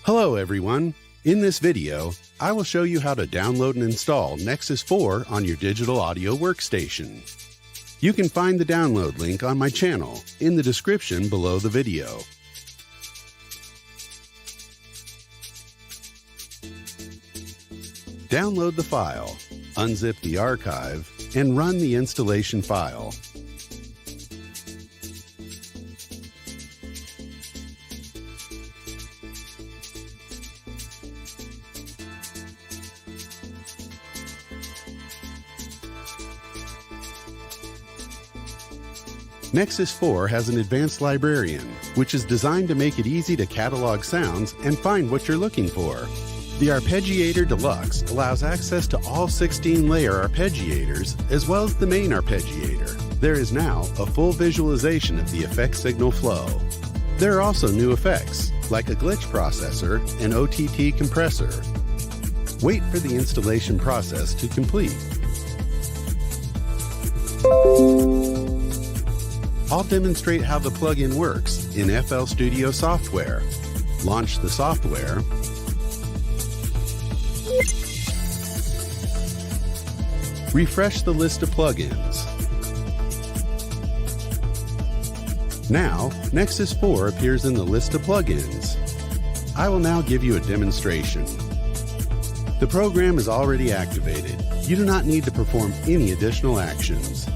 Hello everyone! In this video, I will show you how to download and install Nexus 4 on your digital audio workstation. You can find the download link on my channel in the description below the video. Download the file, unzip the archive, and run the installation file. Nexus 4 has an advanced librarian, which is designed to make it easy to catalog sounds and find what you're looking for. The Arpeggiator Deluxe allows access to all 16-layer arpeggiators as well as the main arpeggiator. There is now a full visualization of the effect signal flow. There are also new effects, like a glitch processor and OTT compressor. Wait for the installation process to complete. I'll demonstrate how the plugin works in FL Studio software. Launch the software. Refresh the list of plugins. Now, Nexus 4 appears in the list of plugins. I will now give you a demonstration. The program is already activated. You do not need to perform any additional actions.